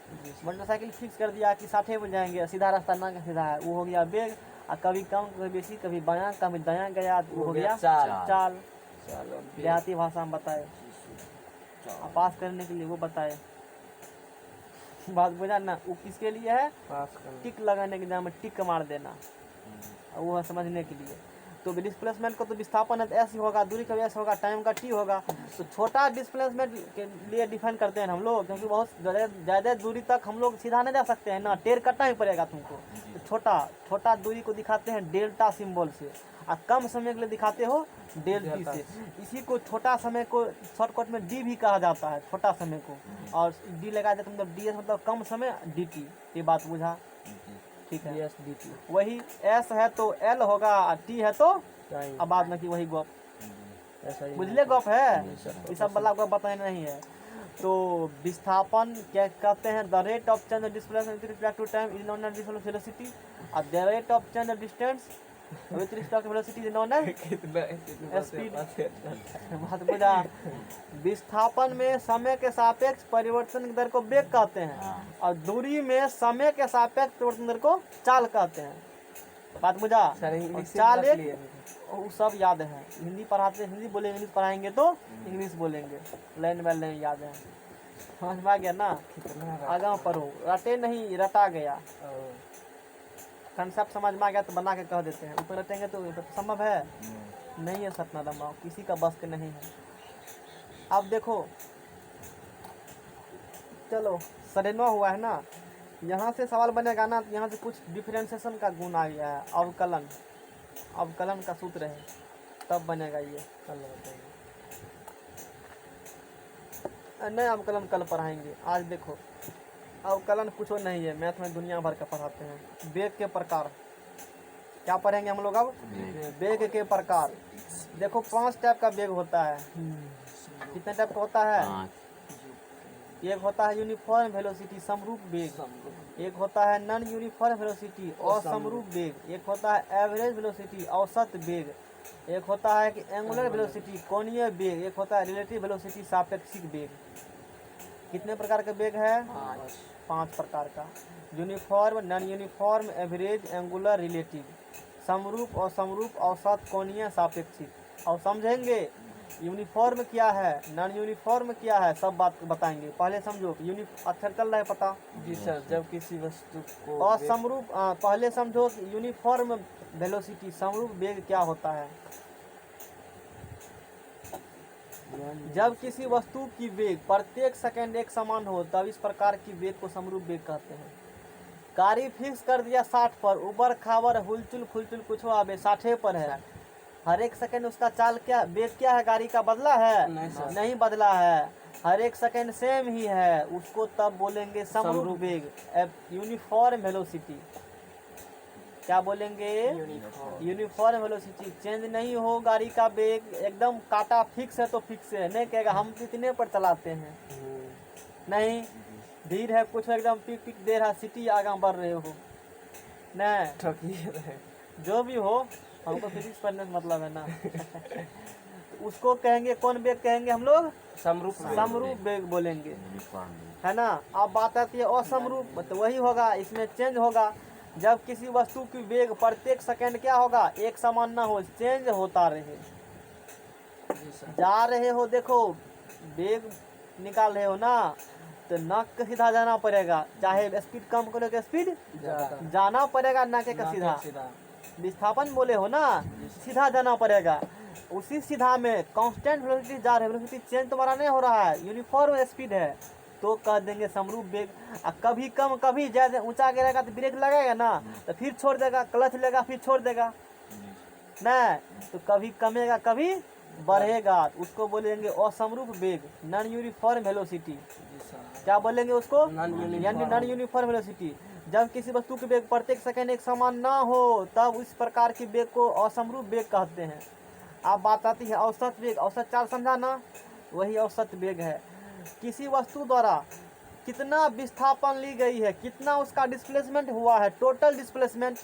मोटरसाइकिल फिक्स कर दिया कि 60 में जाएंगे, सीधा रास्ता ना का सीधा है, वो हो गया वेग। और कभी कम कभी बेसी, कभी बायां कभी दायां गया, वो हो गया चाल। देहाती भाषा में बताए, पास करने के लिए वो बताए, बात बुझा ना। वो किसके लिए है, पास करना। टिक लगाने के नाम में टिक मार देना, वो है समझने के लिए। तो डिस्प्लेसमेंट का तो विस्थापन है तो एस होगा, दूरी का एस होगा, टाइम का टी होगा। तो छोटा डिस्प्लेसमेंट के लिए डिफाइन करते हैं हम लोग, क्योंकि बहुत ज़्यादा दूरी तक हम लोग सीधा नहीं जा सकते हैं ना, टेर कटना ही पड़ेगा तुमको। तो छोटा दूरी को दिखाते हैं डेल्टा सिंबल से, और कम समय के लिए दिखाते हो डेल टी से। इसी को छोटा समय को शॉर्टकट में डी भी कहा जाता है, छोटा समय को, और डी लगा देते मतलब डी एस मतलब कम समय डी टी। ये बात बुझा? ठीक है, डीएस डीटी वही एस है तो एल होगा, टी है तो टाइम अब बाद में कि वही गप ऐसा ही बुझले गप है, जी सर। ये सब वाला गप बताना नहीं है। तो विस्थापन क्या कहते हैं? The rate of change displacement with respect to time is known as velocity, और the rate of change distance with respect to velocity is known as speed. बात बुझा? विस्थापन में समय के सापेक्ष परिवर्तन की दर को वेग कहते हैं, और दूरी में समय के सापेक्ष परिवर्तन दर को चाल कहते हैं। बात बुझा? सर इंग्लिश से चाल रख एक लिए। वो सब याद है, हिंदी पढ़ाते हिंदी बोलेंगे, इंग्लिश पढ़ाएंगे तो इंग्लिश बोलेंगे, लाइन बाय लाइन याद है। समझ में आ गया ना? कितना आगा पढ़ो, रटे नहीं रटा गया। और कंसेप्ट समझ में आ गया तो बना के कह देते हैं, ऊपर रटेंगे तो संभव है नहीं है, सपना दमाओ किसी का बस के नहीं है। अब देखो चलो सरेनवा हुआ है ना, यहाँ से सवाल बनेगा ना, तो यहाँ से कुछ डिफरेंशिएशन का गुण आ गया है, अवकलन का सूत्र है, तब बनेगा ये। कल बताइए। नहीं अवकलन कल पढ़ाएंगे, आज देखो अवकलन कुछ नहीं है, मैथ में दुनिया भर का पढ़ाते हैं। वेग के प्रकार क्या पढ़ेंगे हम लोग अब? वेग के प्रकार। देखो 5 टाइप का वेग होता है। कितने टाइप का होता है? 5 एक होता है यूनिफॉर्म वेलोसिटी समरूप वेग, एक होता है नॉन यूनिफॉर्म वेलोसिटी असमरूप वेग, एक होता है एवरेज वेलोसिटी औसत वेग, एक होता है कि एंगुलर वेलोसिटी कोणीय वेग, एक होता है रिलेटिव वेलोसिटी सापेक्षिक वेग। कितने प्रकार का वेग है? 5 प्रकार का। Uniform, non uniform, average, angular, relative, समरूप और समरूप, औसत, कोणीय, सापेक्षिक। और समझेंगे यूनिफॉर्म क्या है, नॉन यूनिफॉर्म क्या है, सब बात बताएंगे। पहले समझो अक्षर चल रहा है पता? जी सर, जब किसी वस्तु को और समरूप पहले समझो कि यूनिफॉर्म वेलोसिटी समरूप वेग क्या होता है। जब किसी वस्तु की वेग प्रत्येक सेकंड एक समान हो तब इस प्रकार की वेग को समरूप वेग कहते हैं। गाड़ी फिक्स कर दिया 60 पर, उबर खाबर हुलचुल खुलचुल कुछ आवे 60 पर है, हर एक सेकंड उसका चाल क्या वेग क्या है, गाड़ी का बदला है? नहीं सर। नहीं बदला है, हर एक सेकंड सेम ही है, उसको तब बोलेंगे समरूप वेग, यूनिफॉर्म वेलोसिटी। क्या बोलेंगे? Uniform velocity. चेंज नहीं हो गाड़ी का वेग, एकदम काटा फिक्स है तो फिक्स है, नहीं कहेगा हम इतने पर चलाते हैं, नहीं भीड़ है कुछ एकदम पिक पिक दे रहा, सिटी आगे बढ़ रहे हो, नहीं ठकिए रहे। जो भी हो हमको फिजिक्स पढ़ने से मतलब है ना। उसको कहेंगे कौन वेग कहेंगे हम लोग? समरूप समरूप वेग बोलेंगे, यूनिफॉर्म है ना। अब बात आती है असमरूप, तो वही होगा, इसमें चेंज होगा। जब किसी वस्तु की वेग प्रत्येक सेकंड क्या होगा, एक समान ना हो, चेंज होता रहे। जी सर। जा रहे हो, देखो वेग निकाल रहे हो ना, तो नाक के सीधा जाना पड़ेगा, चाहे स्पीड कम करो के स्पीड जाना पड़ेगा, नाक का सीधा। विस्थापन बोले हो ना, सीधा जाना पड़ेगा, उसी सीधा में कांस्टेंट वेलोसिटी जा रहे, वेलोसिटी चेंज तुम्हारा नहीं हो रहा है, यूनिफॉर्म स्पीड है, तो कह देंगे समरूप वेग। कभी कम कभी ज्यादा ऊंचा गिरेगा तो ब्रेक लगेगा ना, तो फिर छोड़ देगा, क्लच लेगा फिर छोड़ देगा, नहीं तो कभी कमेगा कभी बढ़ेगा, उसको बोलेंगे असमरूप वेग, नॉन यूनिफॉर्म वेलोसिटी। क्या बोलेंगे उसको? यानी नॉन यूनिफॉर्म वेलोसिटी। जब किसी वस्तु की वेग प्रत्येक सेकंड एक समान ना हो तब इस प्रकार की वेग को असमरूप वेग कहते हैं। अब बात आती है औसत वेग। औसत चाल समझा ना, वही औसत वेग है। किसी वस्तु द्वारा कितना विस्थापन ली गई है, कितना उसका डिस्प्लेसमेंट हुआ है, टोटल डिस्प्लेसमेंट,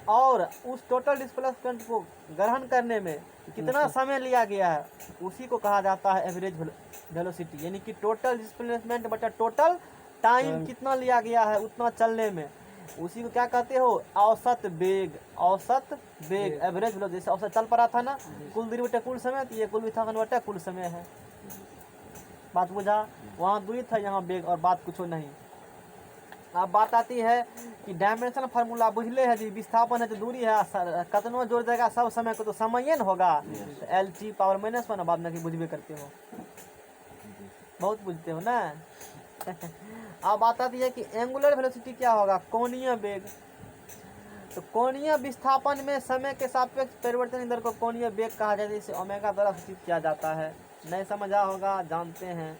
और उस टोटल डिस्प्लेसमेंट को ग्रहण करने में कितना समय लिया गया है, उसी को कहा जाता है एवरेज वेलोसिटी। यानी कि टोटल डिस्प्लेसमेंट बटा टोटल टाइम कितना लिया गया है उतना चलने में, उसी को क्या कहते हो? औसत वेग। Average velocity. जैसे औसत चल पड़ा था ना, कुल दूरी बटे कुल समय, तो ये कुल विस्थापन बटे कुल समय है। बात बुझा? वहाँ दूरी था, यहाँ वेग, और बात कुछ नहीं। अब बात आती है कि डायमेंशन फार्मूला बुझले है जी, विस्थापन है तो दूरी है, कतनो जोड़ देगा सब समय को तो समय न होगा, L T power minus one. अब आप नहीं बुझबे करते हो, बहुत बुझते हो ना। अब बात आती है कि एंगुलर वेलोसिटी क्या होगा, कोणीय वेग। तो कोणीय विस्थापन में समय के सापेक्ष परिवर्तन दर को कोणीय वेग कहा जाता है, इसे ओमेगा द्वारा सूचित किया जाता है। नहीं समझा होगा, जानते हैं।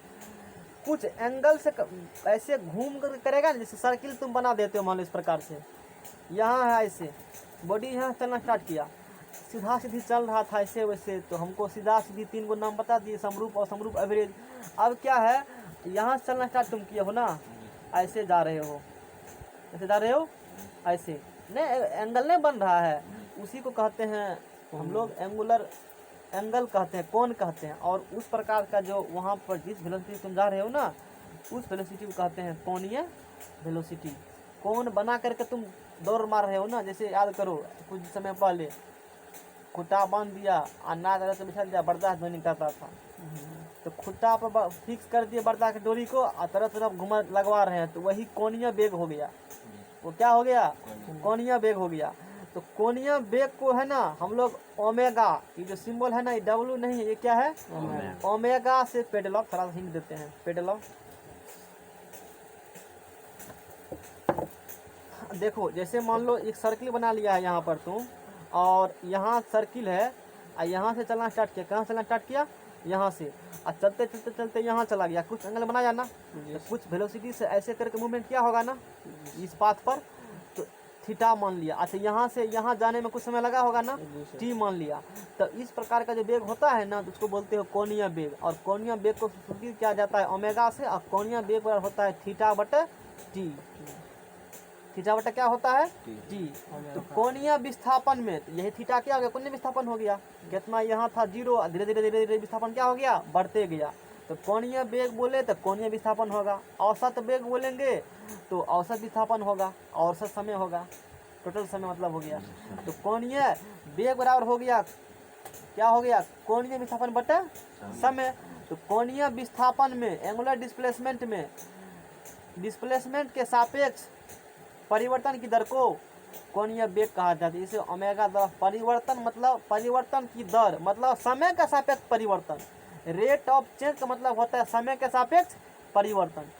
कुछ एंगल से ऐसे घूम कर करेगा ना, जैसे सर्किल तुम बना देते हो मान लो इस प्रकार से, यहाँ है ऐसे, बॉडी यहाँ चलना स्टार्ट किया, सीधा सीधी चल रहा था ऐसे वैसे, तो हमको सीधा सीधी 3 गो नाम बता दिए, समरूप और समरूप एवरेज। अब क्या है, यहाँ से चलना स्टार्ट तुम किए हो ना, ऐसे जा रहे हो, ऐसे जा रहे हो, ऐसे नहीं, एंगल नहीं बन रहा है, उसी को कहते हैं हम लोग एंगुलर एंगल कहते हैं, कोण कहते हैं। और उस प्रकार का जो वहाँ पर जिस वेलोसिटी तुम जा रहे हो ना, उस वेलोसिटी को कहते हैं कोणीय वेलोसिटी। कोण बना करके तुम दौड़ मार रहे हो ना, जैसे याद करो कुछ समय पहले खुट्टा बांध दिया और ना तरह से बिछा दिया, बर्दाश्त ध्वनि करता था, तो खुट्टा पर फिक्स कर दिए बर्दाश्त की डोरी को और तरह तरफ घुमा लगवा रहे हैं, तो वही कोणीय वेग हो गया। वो क्या हो गया, कोणीय वेग हो गया। तो कोणीय वेग को है ना हम लोग ओमेगा, ये जो सिंबल है ना, ये डब्ल्यू नहीं है, ये क्या है, ओमेगा से पेडल ऑफ, थोड़ा हिंट देते हैं, पेडल ऑफ। देखो जैसे मान लो एक सर्किल बना लिया है यहाँ पर तुम, और यहाँ सर्किल है, और यहाँ से चलना स्टार्ट किया, कहाँ चलना स्टार्ट किया, यहाँ से, और चलते चलते चलते यहाँ चला गया, कुछ एंगल बनाया ना, तो कुछ वेलोसिटी से ऐसे करके मूवमेंट क्या होगा ना इस पाथ पर, तो थीटा मान लिया। अच्छा यहाँ से यहाँ जाने में कुछ समय लगा होगा ना, टी मान लिया। तो इस प्रकार का जो वेग होता है ना, तो उसको बोलते हो कोणीय वेग। और कोणीय वेग को सूचित किया जाता है ओमेगा से, और कोणीय वेग बराबर होता है थीटा बटे टी। थीटा बटा क्या होता है, टी। तो कोणीय विस्थापन में तो यही थीटा क्या हो गया, कोणीय विस्थापन हो गया। कितना यहाँ था 0, धीरे धीरे धीरे धीरे विस्थापन क्या हो गया, बढ़ते गया। तो कोणीय वेग बोले तो कोणीय विस्थापन होगा, औसत वेग बोलेंगे तो औसत विस्थापन होगा, औसत समय होगा, टोटल समय मतलब हो गया। तो कोणीय वेग बराबर हो गया, क्या हो गया, कोणीय विस्थापन बटे समय। तो कोणीय विस्थापन में एंगुलर डिस्प्लेसमेंट में, डिस्प्लेसमेंट के सापेक्ष परिवर्तन की दर को कोणीय वेग कहा जाता है। इसे ओमेगा द्वारा, परिवर्तन मतलब परिवर्तन की दर मतलब समय का सापेक्ष परिवर्तन, रेट ऑफ चेंज का मतलब होता है समय के सापेक्ष परिवर्तन।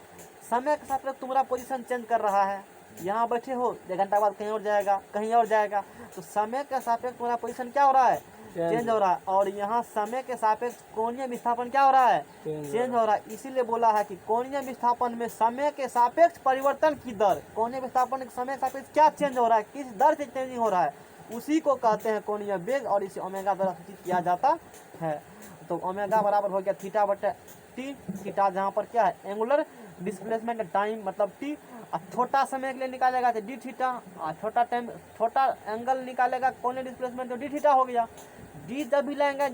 समय के सापेक्ष तुम्हारा पोजीशन चेंज कर रहा है, यहाँ बैठे हो 1 घंटा बाद कहीं और जाएगा, कहीं और जाएगा, तो समय के सापेक्ष तुम्हारा पोजीशन क्या हो रहा है, चेंज हो रहा है। और यहाँ समय के सापेक्ष कोणीय विस्थापन क्या हो रहा है, चेंज हो रहा है। इसीलिए बोला है कि कोणीय विस्थापन में समय के सापेक्ष परिवर्तन की दर, कोणीय विस्थापन के समय के सापेक्ष क्या चेंज हो रहा है, किस दर से चेंजिंग हो रहा है, उसी को कहते हैं कोणीय वेग, और इसे ओमेगा द्वारा सूचित किया जाता है। तो ओमेगा बराबर हो गया थीटा बटे टी। थीटा जहाँ पर क्या है, एंगुलर डिस्प्लेसमेंट टाइम मतलब टी, और छोटा समय के लिए निकालेगा तो डी थीटा, और छोटा टाइम छोटा एंगल निकालेगा कोणीय डिस्प्लेसमेंट तो डी थीटा हो गया। डी जब भी लगेगा,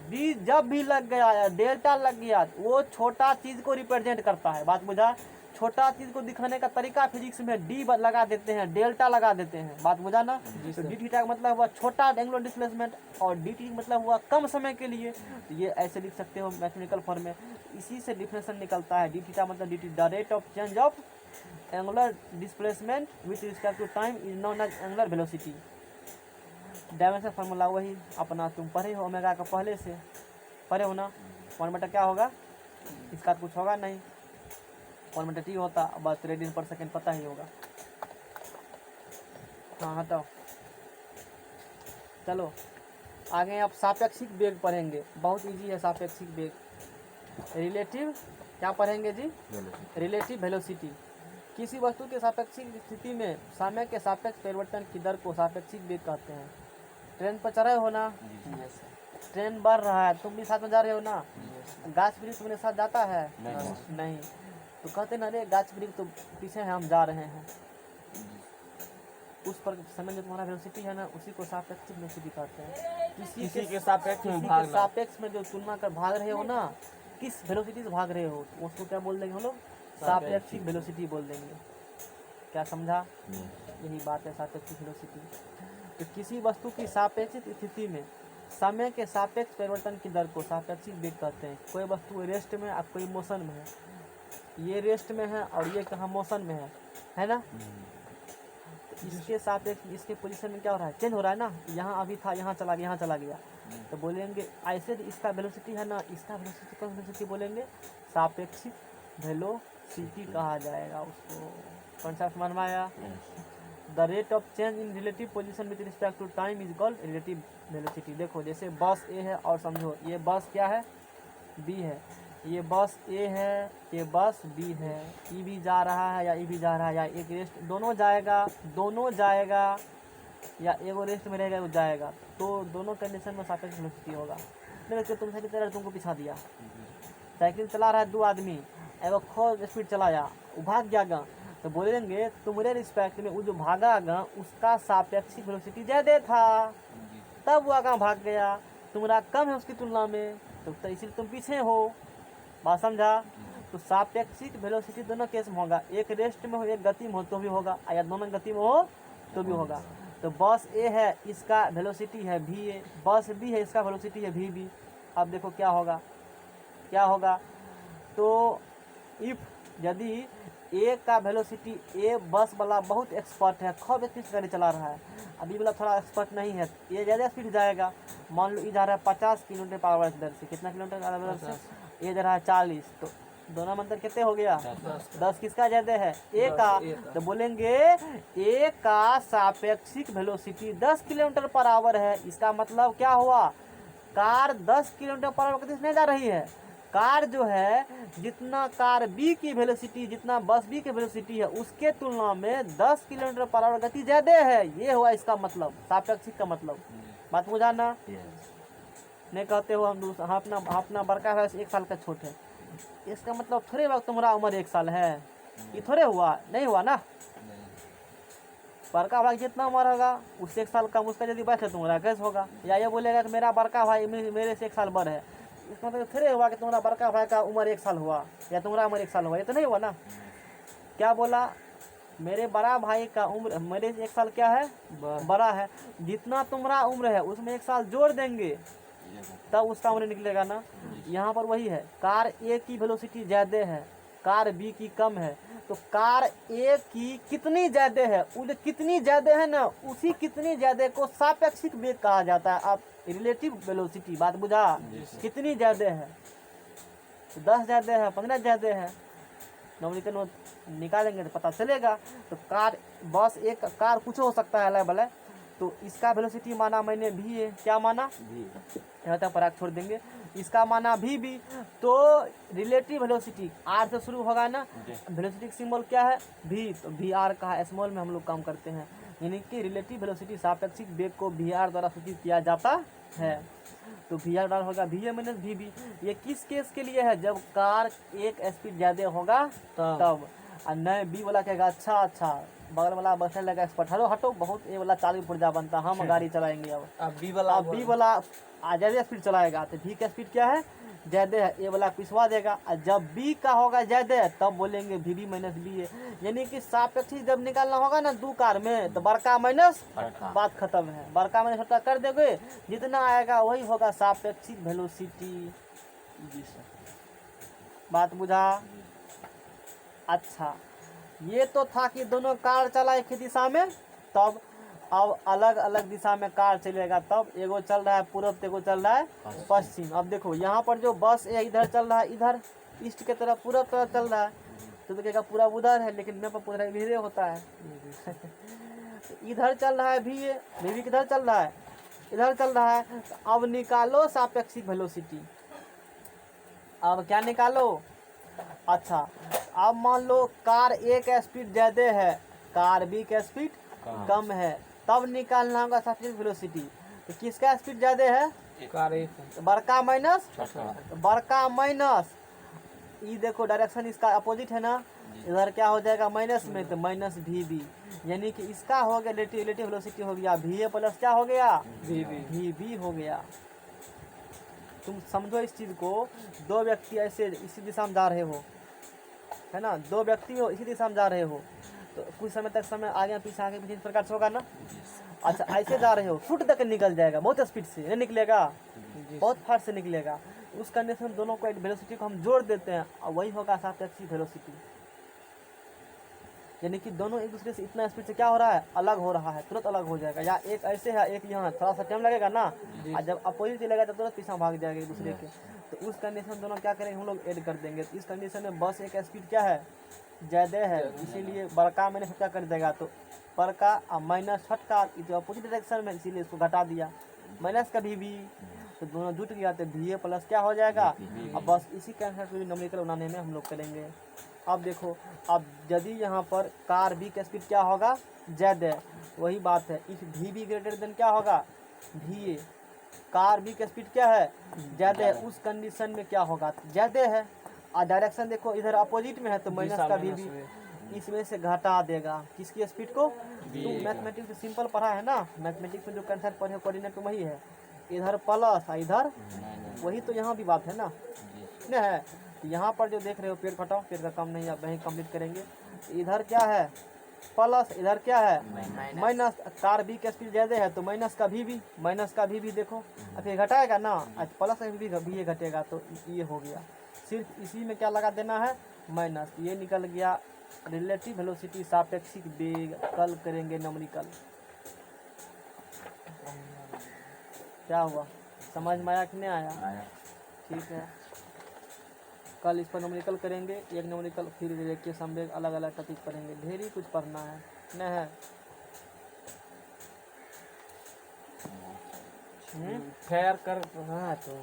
डी जब भी लग गया, डेल्टा लग गया, वो छोटा चीज को रिप्रेजेंट करता है। बात बुझा, छोटा चीज को दिखाने का तरीका फिजिक्स में डी लगा देते हैं, डेल्टा लगा देते हैं। बात बुझा ना। तो डी थीटा का मतलब हुआ छोटा एंगुलर डिस्प्लेसमेंट, और डी टी मतलब हुआ कम समय के लिए। तो ये ऐसे लिख सकते हो मैथमेटिकल फॉर्म में, इसी से डिफिनेशन निकलता है। डी थीटा मतलब d t the rate of change of angular displacement with respect to time is known as angular velocity. Dimension formula वही अपना तुम पढ़े हो, ओमेगा का पहले से पढ़े हो ना। 1/, क्या होगा, इसका कुछ होगा नहीं, 1/t होता, बस रेडियन पर सेकंड पता ही होगा। हाँ हटाओ, चलो आगे आप सापेक्षिक वेग पढ़ेंगे, बहुत इजी है सापेक्षिक वेग। रिलेटिव क्या पढ़ेंगे जी, रिलेटिव वेलोसिटी। किसी वस्तु के सापेक्षिक स्थिति में समय के सापेक्ष परिवर्तन की दर को सापेक्षिक वेग कहते हैं। ट्रेन पर चढ़े हो ना, ट्रेन बढ़ रहा है, तुम भी साथ में जा रहे हो ना, गाछ वृक्ष तुम्हारे साथ जाता है, नहीं, तो कहते ना रे गाछ वृक्ष तो पीछे है, हम जा रहे हैं। उस पर समय जो तुम्हारा वेलोसिटी है ना, उसी को सापेक्षिक वेलोसिटी कहते हैं। किसी के सापेक्ष में किसी के भागना। सापेक्ष में जो तुलना कर भाग रहे हो ना, किस वेलोसिटी से भाग रहे हो, उसको क्या बोल देंगे हम लोग, सापेक्षिक वेलोसिटी बोल देंगे। क्या समझा, यही बात है सापेक्षिक वेलोसिटी। तो किसी वस्तु की सापेक्षिक स्थिति में समय के सापेक्ष परिवर्तन की दर को सापेक्षिक वेग कहते हैं। कोई वस्तु रेस्ट में और कोई मोशन में है, ये रेस्ट में है और ये कहाँ मोशन में है, है ना। इसके सापेक्ष इसके पोजीशन में क्या हो रहा है, चेंज हो रहा है ना। यहाँ अभी था, यहाँ चला गया, यहाँ चला गया, तो बोलेंगे ऐसे इसका वेलोसिटी है ना, इसका वेलोसिटी कौन वेलोसिटी बोलेंगे, सापेक्षिक वेलोसिटी कहा जाएगा उसको। कॉन्सेप्ट समझ में आया। The rate of change in relative position with respect to time is called relative velocity. देखो जैसे बस ए है और समझो ये बस क्या है, बी है, ये बस ए है, ये बस बी है, ई भी जा रहा है या ई भी जा रहा है, या एक रेस्ट दोनों जाएगा या एगो रेस्ट में रहेगा वो जाएगा, तो दोनों कंडीशन में सापेक्ष वेलोसिटी होगा। नहीं तो तुम साइकिल चला, तुमको पिछा दिया, साइकिल चला रहा है 2 आदमी, एगो खूब स्पीड चलाया, वो भाग जाएगा, तो बोलेंगे तुम्हारे रिस्पेक्ट में वो जो भागा आगा उसका सापेक्षिक वेलोसिटी ज़्यादा था, तब वो आगा भाग गया, तुम्हारा कम है उसकी तुलना में, तो इसलिए तुम पीछे हो। बात समझा। तो सापेक्षिक वेलोसिटी दोनों केस में होगा, एक रेस्ट में हो, एक गति में हो तो भी होगा, या दोनों गति में हो तो भी होगा। तो बस ए है, इसका वेलोसिटी है वी ए, बस बी है, इसका वेलोसिटी है वी बी। अब देखो क्या होगा, तो इफ यदि ए का वेलोसिटी, ए बस वाला बहुत एक्सपर्ट है, खूब स्पीड गाड़ी चला रहा है, अभी वाला थोड़ा एक्सपर्ट नहीं है, ये ज़्यादा स्पीड जाएगा, मान लो ये जा रहा है 50 किलोमीटर पर आवर दर से, कितना किलोमीटर पर आवर से, ये जा रहा है 40, तो दोनों में अंतर कितने हो गया, 10 किसका ज़्यादा है, ए का। तो बोलेंगे ए का सापेक्षिक वेलोसिटी 10 किलोमीटर पर आवर है, इसका मतलब क्या हुआ, कार 10 किलोमीटर पर आवर गति से नहीं जा रही है, कार जो है जितना कार बी की वेलोसिटी, जितना बस बी की वेलोसिटी है उसके तुलना में 10 किलोमीटर पर आवर गति ज़्यादा है, ये हुआ इसका मतलब, सापेक्षिक का मतलब। बात बुझाना। नहीं कहते हो हम अपना बड़का है 1 साल का छोट है, इसका मतलब थोड़े वक्त तुम्हारा उम्र 1 साल है, ये थोड़े हुआ, नहीं हुआ ना। बड़का भाई जितना उम्र होगा उससे 1 साल कम, उसका यदि बस है तुम्हारा कैसे होगा, या ये बोलेगा कि मेरा बड़का भाई मेरे से 1 साल बड़ है, इसका मतलब थोड़े हुआ कि तुम्हारा बड़का भाई का उम्र 1 साल हुआ या तुम्हारा उम्र 1 साल हुआ, ये तो नहीं हुआ ना। क्या बोला, मेरे बड़ा भाई का उम्र मेरे से 1 साल क्या है, बड़ा है, जितना तुम्हारा उम्र है उसमें 1 साल जोड़ देंगे तब उसका उम्र निकलेगा ना। यहाँ पर वही है, कार ए की वेलोसिटी ज़्यादा है, कार बी की कम है, तो कार ए की कितनी ज़्यादा है, वो जो कितनी ज़्यादा है ना, उसी कितनी ज़्यादा को सापेक्षिक वेग कहा जाता है। आप रिलेटिव वेलोसिटी, बात बुझा, कितनी ज़्यादा है, तो 10 ज़्यादा है, 15 ज़्यादा है, नॉमिकल वो निकालेंगे तो पता चलेगा। तो कार बस एक कार कुछ हो सकता है अलग अलग, तो इसका वेलोसिटी माना मैंने भी है, क्या माना, यहाँ तक पराग छोड़ देंगे, इसका माना भी, तो रिलेटिव वेलोसिटी आर से शुरू होगा ना, वेलोसिटी सिंबल क्या है, भी, तो वी आर का स्मॉल में हम लोग काम करते हैं, यानी कि रिलेटिव वेलोसिटी सापेक्षिक वेग को वी आर द्वारा सूचित किया जाता है। तो वी आर होगा v a minus v b. ये किस केस के लिए है, जब कार एक स्पीड ज़्यादा होगा तब। और नए बी वाला कहेगा अच्छा बगल वाला बसने लगा एक्सपर्ट, हटो बहुत ए वाला 40 पुर्जा बनता, हम गाड़ी चलाएंगे अब बी वाला ज़्यादा स्पीड चलाएगा, तो बी का स्पीड क्या है, ज़्यादा है, ए वाला पिछवा देगा, और जब बी का होगा ज़्यादा तब बोलेंगे वी बी माइनस बी ए। यानी कि सापेक्षिक जब निकालना होगा ना 2 कार में, तो बड़का माइनस, बात खत्म है, बड़का माइनस छोटा कर दोगे, जितना आएगा वही होगा सापेक्षिक वेलोसिटी। बात बुझा। अच्छा, ये तो था कि दोनों कार चला एक ही दिशा में, तब अब अलग अलग दिशा में कार चलेगा, तब एगो चल रहा है पूरब, एगो चल रहा है पश्चिम। अब देखो यहाँ पर जो बस है इधर चल रहा है, इधर ईस्ट की तरफ पूरब तरफ चल रहा है, तो कहेगा पूरा उधर है, लेकिन मैं पूरा इधर होता है इधर चल रहा है भी किधर चल रहा है, इधर चल रहा है। तो अब निकालो सापेक्षिक वेलोसिटी, अब क्या निकालो, अच्छा अब मान लो कार ए का स्पीड ज़्यादा है, कार बी का स्पीड कम है, तब निकालना होगा सापेक्षिक वेलोसिटी। तो किसका स्पीड ज़्यादा है, कार ए, तो बड़का माइनस, बड़का माइनस, ये देखो डायरेक्शन इसका अपोजिट है ना, इधर क्या हो जाएगा माइनस में, तो माइनस वी बी, यानी कि इसका हो गया रिलेटिव वेलोसिटी हो गया वी ए प्लस क्या हो गया, वी बी हो गया। तुम समझो इस चीज़ को, 2 व्यक्ति ऐसे इसी दिशा में जा रहे हो, है ना, 2 व्यक्ति हो इसी दिशा में जा रहे हो, तो कुछ समय तक समय आगे पीछे इस प्रकार से होगा ना। अच्छा ऐसे जा रहे हो, फुट तक निकल जाएगा, बहुत स्पीड से नहीं निकलेगा, बहुत फास्ट से निकलेगा, उस कंडीशन दोनों को वेलोसिटी को हम जोड़ देते हैं और वही होगा सापेक्षिक वेलोसिटी। यानी कि दोनों एक दूसरे से इतना स्पीड से क्या हो रहा है, अलग हो रहा है, तुरंत अलग हो जाएगा। या एक ऐसे है, एक यहाँ, थोड़ा सा टाइम लगेगा ना, और जब अपोजिट चलेगा तो तुरंत पीछा भाग जाएगा एक दूसरे के। तो उस कंडीशन में दोनों क्या करेंगे, हम लोग ऐड कर देंगे। तो इस कंडीशन में बस एक स्पीड क्या है, ज़्यादा है, इसीलिए बड़का मैंने क्या कर देगा, तो बड़का और माइनस हटका अपोजिट डायरेक्शन में, इसीलिए इसको घटा दिया, माइनस का भी, तो दोनों जुट गया तो भी प्लस क्या हो जाएगा। अब बस इसी कंसेप्ट को न्यूमेरिकल बनाने में हम लोग करेंगे। अब देखो, अब यदि यहाँ पर कार बी का स्पीड क्या होगा, ज़्यादा, वही बात है, if v b greater than क्या होगा, वी ए, कार बी का स्पीड क्या है, ज़्यादा है, उस कंडीशन में क्या होगा, ज़्यादा है। और डायरेक्शन देखो इधर अपोजिट में है तो माइनस का भी इसमें से घटा देगा, किसकी स्पीड को। तो मैथमेटिक्स में सिंपल पढ़ा है ना, मैथमेटिक्स में जो कंसेप्ट पढ़े कोऑर्डिनेट में वही है, इधर प्लस इधर, वही तो यहाँ भी बात है ना, नहीं है। तो यहाँ पर जो देख रहे हो पेड़ घटाओ, पेड़ का काम नहीं, आप वहीं कंप्लीट करेंगे। इधर क्या है प्लस, इधर क्या है माइनस, कार बी का स्पीड ज़्यादा है तो माइनस का भी, माइनस का भी देखो, अब ये घटाएगा ना, आज प्लस भी ये घटेगा, तो ये हो गया। सिर्फ इसी में क्या लगा देना है, माइनस, ये निकल गया रिलेटिव वेलोसिटी, सापेक्षिक वेग। कल करेंगे न्यूमेरिकल। क्या हुआ, समझ में आया कि नहीं आया, आया। ठीक है। कल इस पर न्यूमेरिकल करेंगे, एक न्यूमेरिकल, फिर रेखीय संवेग, अलग अलग टॉपिक पढ़ेंगे, ढेर ही कुछ पढ़ना है, नहीं है। फेयर कर, हाँ तो